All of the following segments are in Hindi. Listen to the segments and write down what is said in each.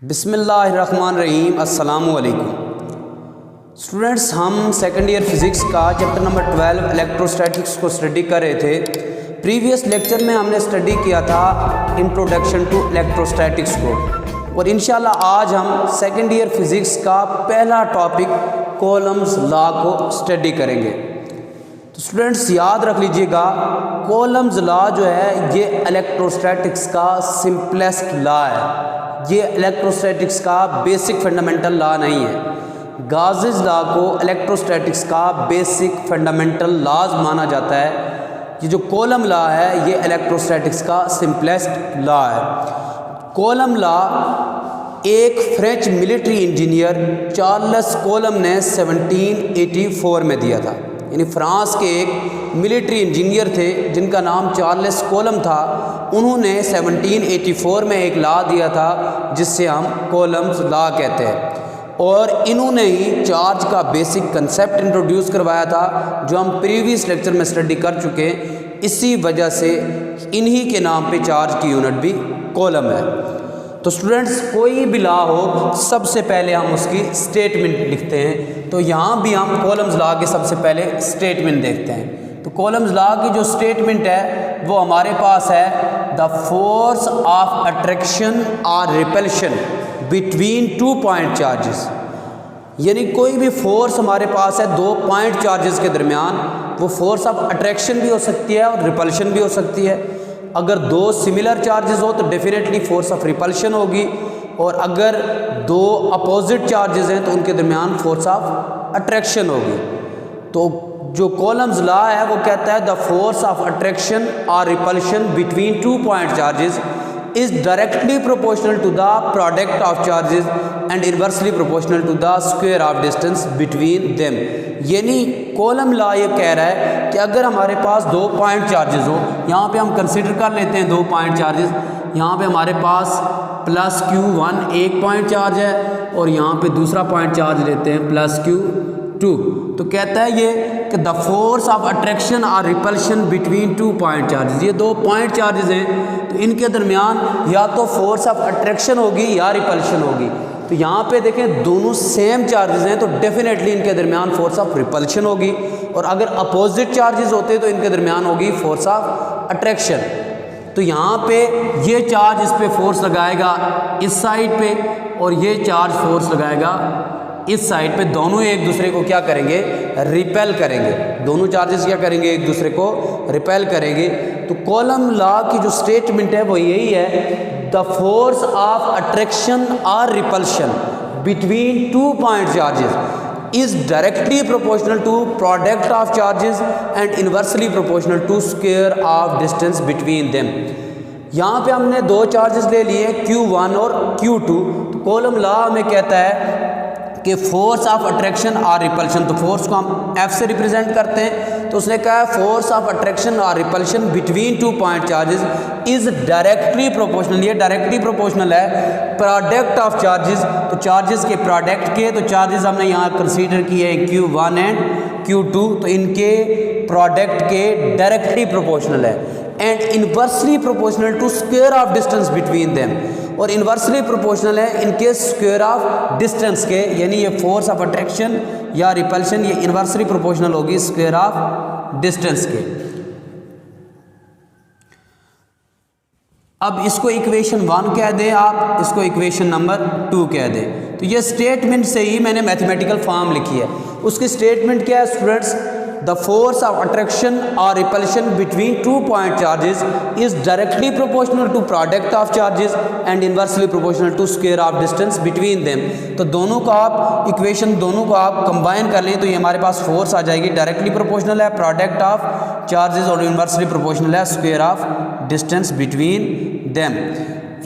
बिस्मिल्लाहिर्रहमानिर्रहीम अस्सलामुअलैकुम स्टूडेंट्स, हम सेकेंड ईयर फिज़िक्स का चैप्टर नंबर 12 इलेक्ट्रोस्टैटिक्स को स्टडी कर रहे थे। प्रीवियस लेक्चर में हमने स्टडी किया था इंट्रोडक्शन टू इलेक्ट्रोस्टैटिक्स को, और इंशाल्लाह आज हम सेकेंड ईयर फिज़िक्स का पहला टॉपिक कॉलम्स लॉ को स्टडी करेंगे। तो स्टूडेंट्स याद रख लीजिएगा, कॉलम्स लॉ जो है ये इलेक्ट्रोस्टैटिक्स का सिंपलेस्ट लॉ है। ये इलेक्ट्रोस्टैटिक्स का बेसिक फंडामेंटल लॉ नहीं है। गाउस लॉ को इलेक्ट्रोस्टैटिक्स का बेसिक फंडामेंटल लॉज माना जाता है। ये जो कॉलम लॉ है ये इलेक्ट्रोस्टैटिक्स का सिंपलेस्ट लॉ है। कॉलम लॉ एक French military engineer Charles column ने 1784 में दिया था। यानी फ्रांस के एक मिलिट्री इंजीनियर थे जिनका नाम चार्ल्स कॉलम था। उन्होंने 1784 में एक लॉ दिया था जिससे हम कॉलम्स लॉ कहते हैं, और इन्होंने ही चार्ज का बेसिक कंसेप्ट इंट्रोड्यूस करवाया था जो हम प्रीवियस लेक्चर में स्टडी कर चुके हैं। इसी वजह से इन्हीं के नाम पे चार्ज की यूनिट भी कॉलम है। तो स्टूडेंट्स कोई भी लॉ हो सबसे पहले हम उसकी स्टेटमेंट लिखते हैं। तो यहाँ भी हम कॉलम्स लॉ के सबसे पहले स्टेटमेंट देखते हैं। तो कॉलम्स लॉ की जो स्टेटमेंट है वो हमारे पास है, द फोर्स ऑफ अट्रैक्शन और repulsion between two point charges. यानी कोई भी फोर्स हमारे पास है दो पॉइंट चार्जेस के दरमियान, वो फोर्स ऑफ अट्रैक्शन भी हो सकती है और रिपल्शन भी हो सकती है। अगर दो सिमिलर चार्जेस हो तो डेफिनेटली फोर्स ऑफ रिपल्शन होगी, और अगर दो अपोजिट चार्जेस हैं तो उनके दरमियान फोर्स ऑफ अट्रैक्शन होगी। तो जो कॉलम्स लॉ है वो कहता है द फोर्स ऑफ अट्रैक्शन और repulsion between two point charges is directly proportional to the product of charges and inversely proportional to the square of distance between them। यानी कॉलम लॉ ये कह रहा है कि अगर हमारे पास दो पॉइंट चार्जेस हो, यहाँ पे हम कंसिडर कर लेते हैं दो पॉइंट चार्जेस। यहाँ पे हमारे पास प्लस Q1 एक पॉइंट चार्ज है और यहाँ पे दूसरा पॉइंट चार्ज लेते हैं प्लस Q2। तो कहता है ये कि द फोर्स ऑफ अट्रैक्शन और repulsion between two point charges, ये दो पॉइंट चार्जेस हैं तो इनके दरमियान या तो फोर्स ऑफ अट्रैक्शन होगी या रिपल्शन होगी। तो यहाँ पे देखें दोनों सेम चार्जेस हैं तो डेफिनेटली इनके दरमियान फोर्स ऑफ रिपल्शन होगी, और अगर अपोजिट चार्जेस होते तो इनके दरमियान होगी फोर्स ऑफ अट्रैक्शन। तो यहाँ पे ये चार्ज इस पे फोर्स लगाएगा इस साइड पे, और ये चार्ज फोर्स लगाएगा इस साइड पे। दोनों एक दूसरे को क्या करेंगे, रिपेल करेंगे। दोनों चार्जेस क्या करेंगे, एक दूसरे को रिपेल करेंगे। तो कॉलम लॉ की जो स्टेटमेंट है वो यही है, द फोर्स ऑफ अट्रैक्शन और repulsion between two point charges is directly proportional to product of charges and inversely proportional to square of distance between them. यहाँ पे हमने दो चार्जेस ले लिए Q1 और Q2। तो कॉलम लॉ हमें कहता है कि फोर्स ऑफ अट्रैक्शन और रिपल्शन, तो फोर्स को हम F से रिप्रेजेंट करते हैं। तो उसने कहा फोर्स ऑफ अट्रैक्शन और repulsion between two point charges is directly proportional. ये डायरेक्टली प्रोपोर्शनल है प्रोडक्ट ऑफ चार्जेस, तो चार्जेस के प्रोडक्ट के। तो चार्जेस हमने यहाँ कंसीडर किए हैं Q1 एंड Q2, तो इनके प्रोडक्ट के डायरेक्टली प्रोपोर्शनल है। And inversely proportional to square of distance between them, और इनवर्सली प्रोपोर्शनल है इनके स्क्वायर ऑफ डिस्टेंस के। यानी ये फोर्स ऑफ अट्रैक्शन या रिपल्शन ये इनवर्सली प्रोपोर्शनल होगी स्क्वायर ऑफ डिस्टेंस के। अब इसको इक्वेशन 1 कह दें आप, इसको इक्वेशन नंबर 2 कह दें। तो ये स्टेटमेंट से ही मैंने मैथमेटिकल फॉर्म लिखी है। उसकी स्टेटमेंट क्या है students, the force of attraction और repulsion between two point charges is directly proportional to product of charges and inversely proportional to square of distance between them. तो दोनों को आप इक्वेशन दोनों को आप कंबाइन कर लें तो ये हमारे पास फोर्स आ जाएगी, डायरेक्टली प्रोपोर्शनल है प्रोडक्ट ऑफ चार्जेस और इनवर्सली प्रोपोर्शनल है square of distance between them.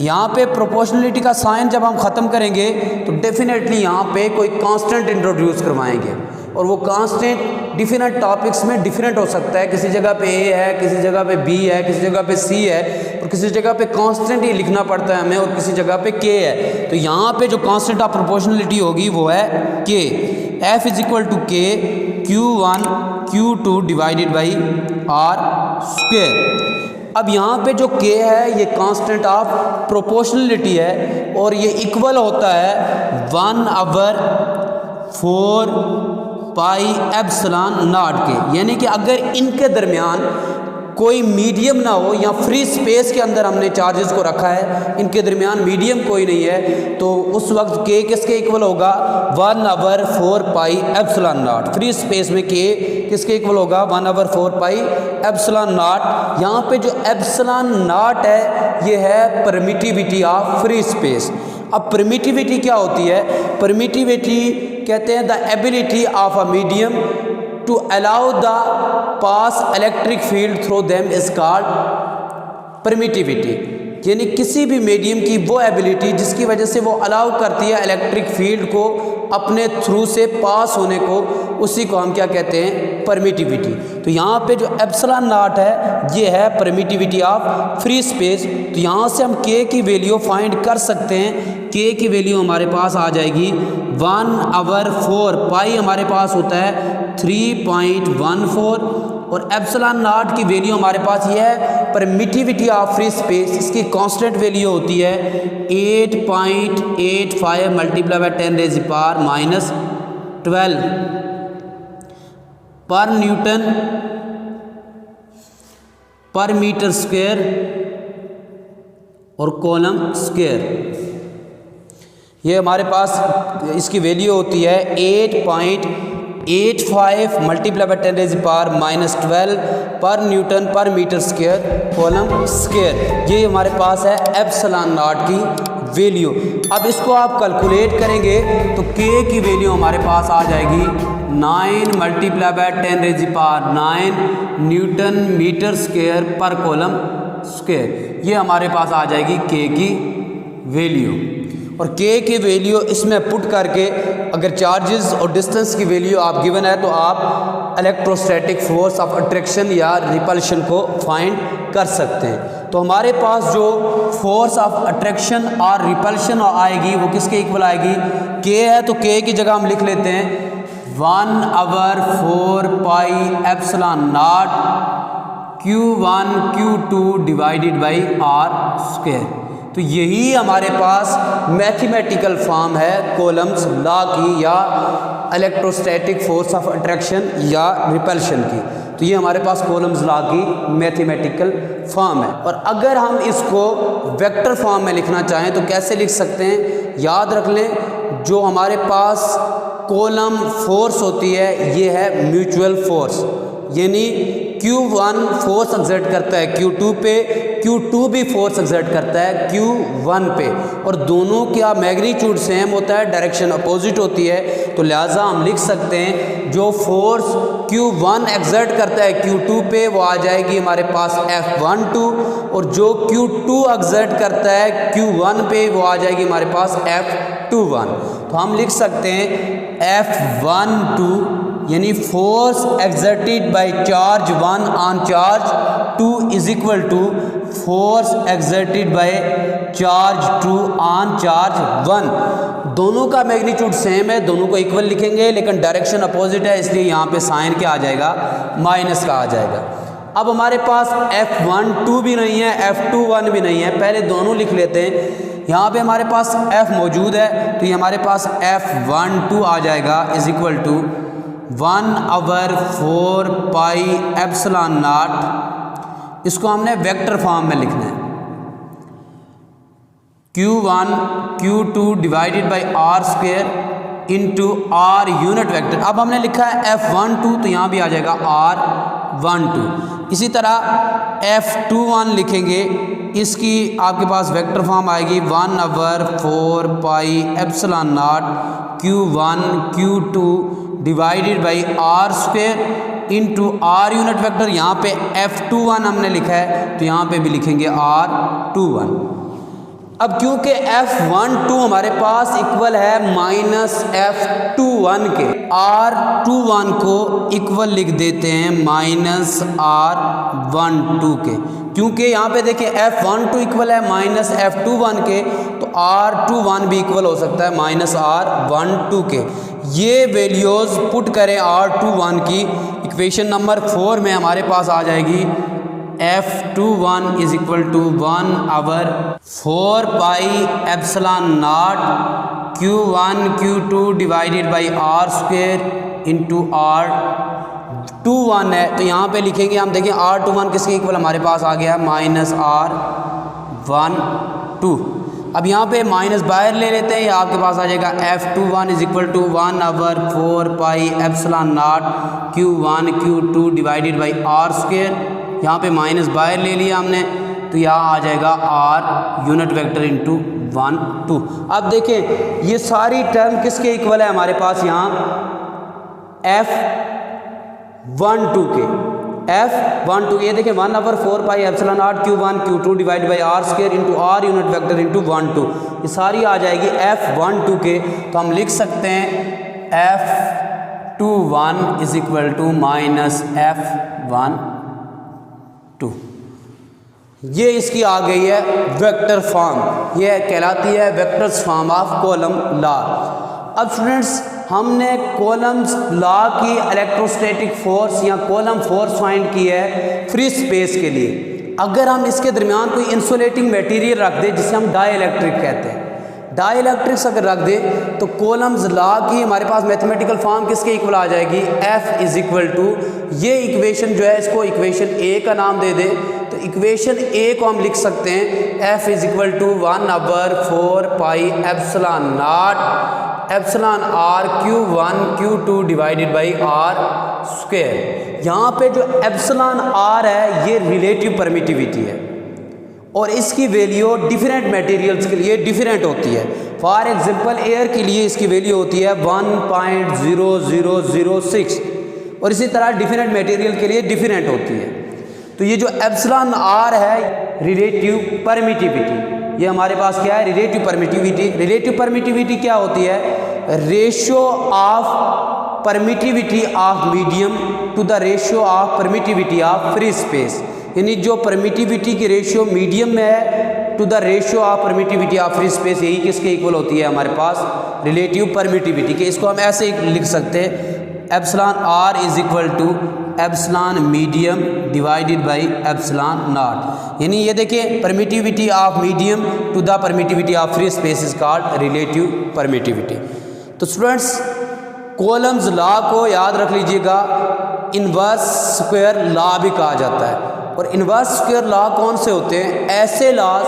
यहाँ पे प्रोपोर्शनलिटी का साइन जब हम ख़त्म करेंगे तो डेफिनेटली यहाँ पे कोई कांस्टेंट इंट्रोड्यूस करवाएंगे, और वो कांस्टेंट डिफरेंट टॉपिक्स में डिफरेंट हो सकता है। किसी जगह पे ए है, किसी जगह पे बी है, किसी जगह पे सी है, और किसी जगह पे कांस्टेंट ही लिखना पड़ता है हमें, और किसी जगह पे के है। तो यहाँ पे जो कांस्टेंट ऑफ प्रोपोर्शनलिटी होगी वो है के। F इज इक्वल टू के Q1 Q2 divided by R square. अब यहाँ पे जो k है ये कांस्टेंट ऑफ प्रोपोर्शनलिटी है और ये इक्वल होता है 1/4 पाई एप्सिलॉन नॉट के। यानी कि अगर इनके दरमियान कोई मीडियम ना हो या फ्री स्पेस के अंदर हमने चार्जेस को रखा है, इनके दरमियान मीडियम कोई नहीं है, तो उस वक्त k किसके इक्वल होगा 1/4 pi epsilon not. Free space में k किसके इक्वल होगा 1/4 पाई एप्सिलॉन नॉट। यहाँ पे जो एप्सिलॉन नॉट है ये है परमिटिविटी ऑफ फ्री स्पेस। अब परमिटिविटी क्या होती है? परमिटिविटी कहते हैं the ability of a medium to allow the pass electric field through them is called permittivity। यानी किसी भी मीडियम की वो एबिलिटी जिसकी वजह से वो अलाउ करती है इलेक्ट्रिक फील्ड को अपने थ्रू से पास होने को, उसी को हम क्या कहते हैं? परमिटिविटी। तो यहाँ पे जो एप्सिलॉन नॉट है ये है परमिटिविटी ऑफ फ्री स्पेस। तो यहाँ से हम k की वैल्यू फाइंड कर सकते हैं। k की वैल्यू हमारे पास आ जाएगी 1/4 पाई हमारे पास होता है 3.14 और एप्सिलॉन नॉट की वैल्यू हमारे पास ये है परमिटिविटी ऑफ फ्री स्पेस। इसकी कांस्टेंट वैल्यू होती है 8.85 मल्टीप्लाई बाय 10⁻⁻12 पर न्यूटन पर मीटर स्क्वायर और कॉलम स्क्वायर। ये हमारे पास इसकी वैल्यू होती है 8.85 मल्टीप्लाई बाय 10⁻⁻12 पर न्यूटन पर मीटर स्क्वायर कॉलम स्क्वायर। ये हमारे पास है एप्सिलॉन नॉट की वैल्यू। अब इसको आप कैलकुलेट करेंगे तो k की वैल्यू हमारे पास आ जाएगी 9 multiply by 10⁻⁹ newton metre square पर कॉलम स्क्वायर। ये हमारे पास आ जाएगी k की वैल्यू। और k की वैल्यू इसमें पुट करके अगर चार्जेस और डिस्टेंस की वैल्यू आप गिवन है तो आप इलेक्ट्रोस्टैटिक फोर्स ऑफ अट्रैक्शन या रिपल्शन को फाइंड कर सकते हैं। तो हमारे पास जो फोर्स ऑफ अट्रैक्शन और रिपल्शन आएगी वो किसके इक्वल आएगी? k है तो k की जगह हम लिख लेते हैं 1/4 pi epsilon naught Q1 Q2 divided by r square. तो यही हमारे पास मैथमेटिकल फॉर्म है कोलम्स लॉ की या इलेक्ट्रोस्टैटिक फोर्स ऑफ अट्रैक्शन या रिपल्शन की। तो ये हमारे पास कोलम्स लॉ की मैथमेटिकल फॉर्म है। और अगर हम इसको वेक्टर फॉर्म में लिखना चाहें तो कैसे लिख सकते हैं? याद रख लें जो हमारे पास कोलम फोर्स होती है ये है म्यूचुअल फोर्स। यानी Q1 फोर्स एक्सर्ट करता है Q2 पे, Q2 भी फोर्स एक्सर्ट करता है Q1 पे और दोनों का मैग्नीट्यूड सेम होता है, डायरेक्शन अपोजिट होती है। तो लिहाजा हम लिख सकते हैं जो फोर्स Q1 एक्सर्ट करता है Q2 पे वो आ जाएगी हमारे पास F12 और जो Q2 एक्सर्ट करता है Q1 पे वो आ जाएगी हमारे पास F21। तो हम लिख सकते हैं F12 यानी force exerted by charge 1 on charge 2 is equal to force exerted by charge 2 on charge 1। दोनों का मैग्नीट्यूड सेम है, दोनों को इक्वल लिखेंगे लेकिन डायरेक्शन अपोजिट है, इसलिए यहाँ पे साइन क्या आ जाएगा? माइनस का आ जाएगा। अब हमारे पास F12 भी नहीं है, F21 भी नहीं है, पहले दोनों लिख लेते हैं। यहाँ पे हमारे पास F मौजूद है तो ये हमारे पास F12 आ जाएगा is equal to 1/4 pi epsilon naught. इसको हमने वेक्टर फॉर्म में लिखना है Q1 Q2 divided by r square into r unit vector. अब हमने लिखा है F12 तो यहाँ भी आ जाएगा R12। इसी तरह F21 लिखेंगे, इसकी आपके पास वेक्टर फॉर्म आएगी 1/4 pi epsilon naught Q1 Q2 divided by r square into r unit vector. यहाँ पे F21 हमने लिखा है तो यहाँ पे भी लिखेंगे R21। अब क्योंकि F12 हमारे पास इक्वल है माइनस F21 के, R21 को इक्वल लिख देते हैं माइनस R12 के। क्योंकि यहाँ पे देखिए F12 इक्वल है माइनस F21 के तो R21 भी इक्वल हो सकता है माइनस R12 के। ये वैल्यूज़ पुट करें R21 की, इक्वेशन नंबर 4 में हमारे पास आ जाएगी F21 is equal to 1/4 pi epsilon naught Q1 Q2 divided by R square into R21 है, तो यहाँ पे लिखेंगे हम, देखिए R21 किसके इक्वल हमारे पास आ गया है -R12। अब यहाँ पे माइनस बाहर ले लेते हैं, ये आपके पास आ जाएगा F21 is equal to 1/4 pi epsilon naught Q1 Q2 divided by R square. यहाँ पे माइनस बाहर ले लिया हमने, तो यहाँ आ जाएगा R यूनिट वेक्टर इंटू 1 2। अब देखें ये सारी टर्म किसके इक्वल है हमारे पास यहाँ F12 के, F12 ये देखें 1/4 pi epsilon naught Q1 Q2 divide by R square into R unit vector into 1 2, ये सारी आ जाएगी F12 के। तो हम लिख सकते हैं F21 is equal to minus F12। ये इसकी आ गई है वेक्टर फॉर्म, ये कहलाती है vectors form of column law. अब स्टूडेंट्स हमने कॉलम्स लॉ की इलेक्ट्रोस्टैटिक फोर्स या कॉलम फोर्स फाइंड की है फ्री स्पेस के लिए। अगर हम इसके दरमियान कोई इंसुलेटिंग मटेरियल रख दें जिसे हम डाइलेक्ट्रिक कहते हैं, डाइलेक्ट्रिक्स अगर रख दें तो कॉलम्स लॉ की हमारे पास मैथमेटिकल फॉर्म किसके इक्वल आ जाएगी F इज इक्वल टू, ये इक्वेशन जो है इसको इक्वेशन A का नाम दे दें, तो इक्वेशन A को हम लिख सकते हैं F is equal to 1/4 pi epsilon naught epsilon R Q1 Q2 divided by R square. यहाँ पे जो एप्सिलॉन R है ये रिलेटिव परमिटिविटी है और इसकी वैल्यू डिफरेंट मटेरियल्स के लिए डिफरेंट होती है। फॉर एग्जांपल एयर के लिए इसकी वैल्यू होती है 1.0006 और इसी तरह डिफरेंट मटेरियल के लिए डिफरेंट होती है। तो ये जो एप्सिलॉन R है रिलेटिव परमिटिविटी, ये हमारे पास क्या है रिलेटिव परमिटिविटी। रिलेटिव परमिटिविटी क्या होती है, ratio of permittivity of medium to the ratio of permittivity of free space, यानी जो परमिटिविटी की रेशियो मीडियम में है to the ratio of permittivity of free space, यही किसके इक्वल होती है हमारे पास रिलेटिव परमिटिविटी के। इसको हम ऐसे लिख सकते हैं epsilon R is equal to epsilon medium divided by epsilon naught, यानी ये देखिए permittivity of medium to the permittivity of free space is called relative permittivity. तो स्टूडेंट्स कॉलम्स लॉ को याद रख लीजिएगा, इनवर्स स्क्वायर लॉ भी कहा जाता है। और इनवर्स स्क्वायर लॉ कौन से होते हैं, ऐसे लॉज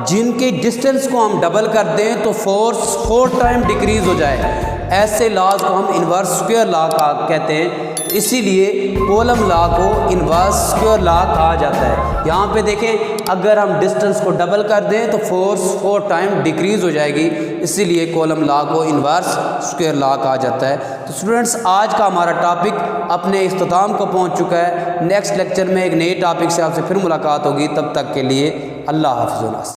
जिनके डिस्टेंस को हम डबल कर दें तो फोर्स 4 टाइम डिक्रीज हो जाए, ऐसे लॉज को हम इनवर्स स्क्वायर लॉ कहते हैं। इसीलिए कॉलम लॉ को इनवर्स स्क्वायर लॉ कहा जाता है। यहाँ पे देखें अगर हम डिस्टेंस को डबल कर दें तो फोर्स 4 टाइम डिक्रीज हो जाएगी, इसीलिए कॉलम लॉ को इनवर्स स्क्वायर लॉ कहा जाता है। तो स्टूडेंट्स आज का हमारा टॉपिक अपने इख्तिताम को पहुँच चुका है। नेक्स्ट लेक्चर में एक नए टॉपिक से आपसे फिर मुलाकात होगी, तब तक के लिए अल्लाह हाफ़िज़।